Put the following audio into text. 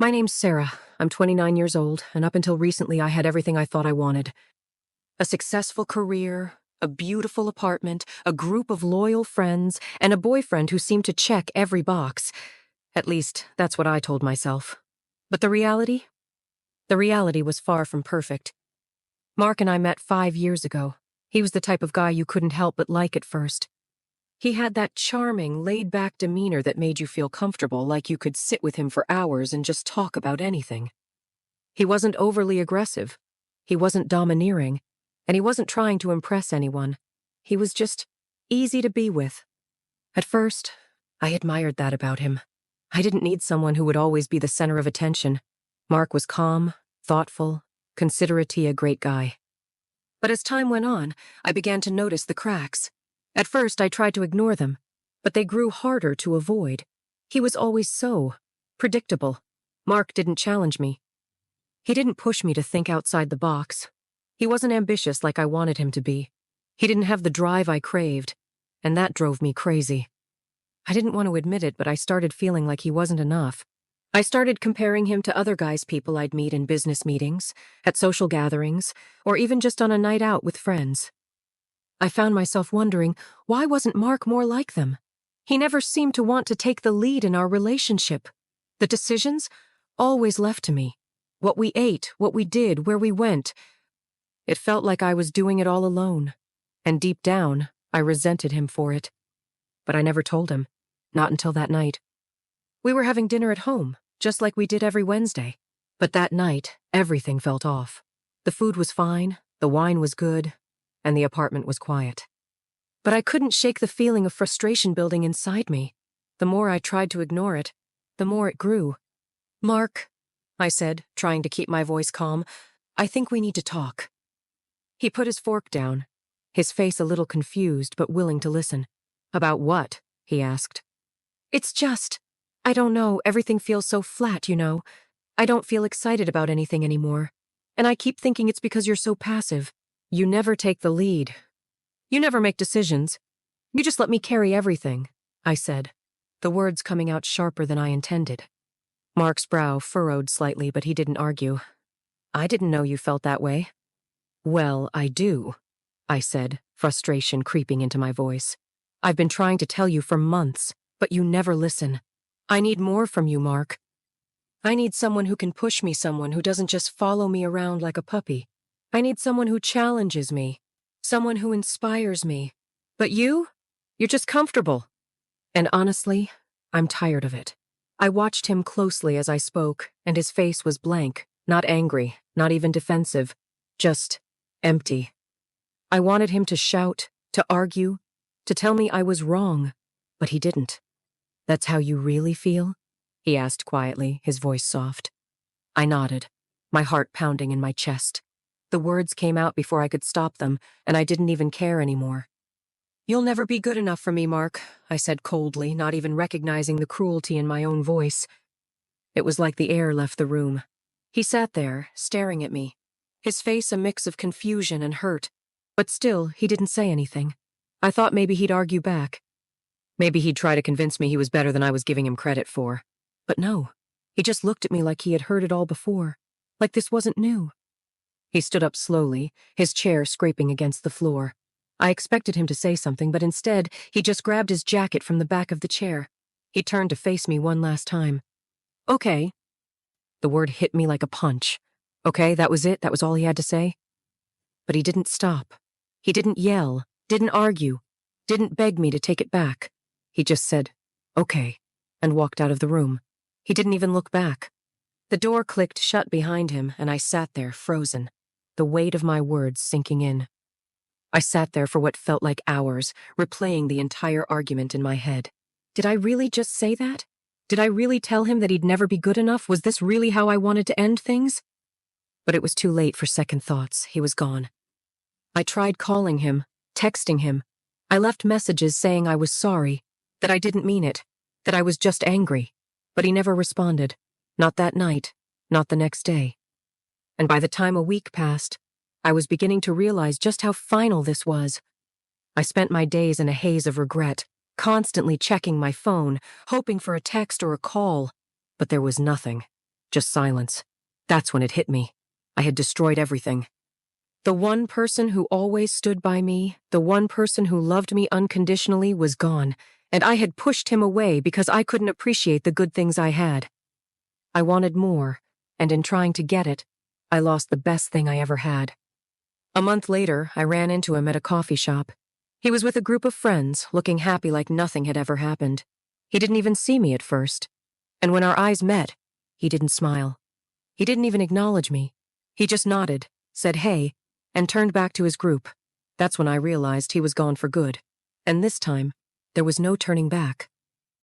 My name's Sarah. I'm 29 years old, and up until recently I had everything I thought I wanted. A successful career, a beautiful apartment, a group of loyal friends, and a boyfriend who seemed to check every box. At least, that's what I told myself. But the reality? The reality was far from perfect. Mark and I met 5 years ago. He was the type of guy you couldn't help but like at first. He had that charming, laid-back demeanor that made you feel comfortable, like you could sit with him for hours and just talk about anything. He wasn't overly aggressive. He wasn't domineering. And he wasn't trying to impress anyone. He was just easy to be with. At first, I admired that about him. I didn't need someone who would always be the center of attention. Mark was calm, thoughtful, considerate, a great guy. But as time went on, I began to notice the cracks. At first, I tried to ignore them, but they grew harder to avoid. He was always so predictable. Mark didn't challenge me. He didn't push me to think outside the box. He wasn't ambitious like I wanted him to be. He didn't have the drive I craved, and that drove me crazy. I didn't want to admit it, but I started feeling like he wasn't enough. I started comparing him to other people I'd meet in business meetings, at social gatherings, or even just on a night out with friends. I found myself wondering, why wasn't Mark more like them? He never seemed to want to take the lead in our relationship. The decisions? Always left to me. What we ate, what we did, where we went. It felt like I was doing it all alone. And deep down, I resented him for it. But I never told him. Not until that night. We were having dinner at home, just like we did every Wednesday. But that night, everything felt off. The food was fine, the wine was good, and the apartment was quiet. But I couldn't shake the feeling of frustration building inside me. The more I tried to ignore it, the more it grew. "Mark," I said, trying to keep my voice calm, "I think we need to talk." He put his fork down, his face a little confused but willing to listen. "About what?" he asked. "It's just, I don't know, everything feels so flat, you know. I don't feel excited about anything anymore. And I keep thinking it's because you're so passive. You never take the lead. You never make decisions. You just let me carry everything," I said, the words coming out sharper than I intended. Mark's brow furrowed slightly, but he didn't argue. "I didn't know you felt that way." "Well, I do," I said, frustration creeping into my voice. "I've been trying to tell you for months, but you never listen. I need more from you, Mark. I need someone who can push me, someone who doesn't just follow me around like a puppy. I need someone who challenges me, someone who inspires me. But you're just comfortable." And honestly, I'm tired of it. I watched him closely as I spoke, and his face was blank, not angry, not even defensive, just empty. I wanted him to shout, to argue, to tell me I was wrong, but he didn't. "That's how you really feel?" he asked quietly, his voice soft. I nodded, my heart pounding in my chest. The words came out before I could stop them, and I didn't even care anymore. "You'll never be good enough for me, Mark," I said coldly, not even recognizing the cruelty in my own voice. It was like the air left the room. He sat there, staring at me, his face a mix of confusion and hurt. But still, he didn't say anything. I thought maybe he'd argue back. Maybe he'd try to convince me he was better than I was giving him credit for. But no, he just looked at me like he had heard it all before, like this wasn't new. He stood up slowly, his chair scraping against the floor. I expected him to say something, but instead, he just grabbed his jacket from the back of the chair. He turned to face me one last time. "Okay." The word hit me like a punch. Okay, that was it? That was all he had to say? But he didn't stop. He didn't yell, didn't argue, didn't beg me to take it back. He just said, "Okay," and walked out of the room. He didn't even look back. The door clicked shut behind him, and I sat there, frozen, the weight of my words sinking in. I sat there for what felt like hours, replaying the entire argument in my head. Did I really just say that? Did I really tell him that he'd never be good enough? Was this really how I wanted to end things? But it was too late for second thoughts. He was gone. I tried calling him, texting him. I left messages saying I was sorry, that I didn't mean it, that I was just angry. But he never responded. Not that night, not the next day. And by the time a week passed, I was beginning to realize just how final this was. I spent my days in a haze of regret, constantly checking my phone, hoping for a text or a call, but there was nothing. just silence. That's when it hit me. I had destroyed everything. The one person who always stood by me, the one person who loved me unconditionally was gone, and I had pushed him away because I couldn't appreciate the good things I had. I wanted more, and in trying to get it, I lost the best thing I ever had. A month later, I ran into him at a coffee shop. He was with a group of friends, looking happy like nothing had ever happened. He didn't even see me at first. And when our eyes met, he didn't smile. He didn't even acknowledge me. He just nodded, said hey, and turned back to his group. That's when I realized he was gone for good. And this time, there was no turning back.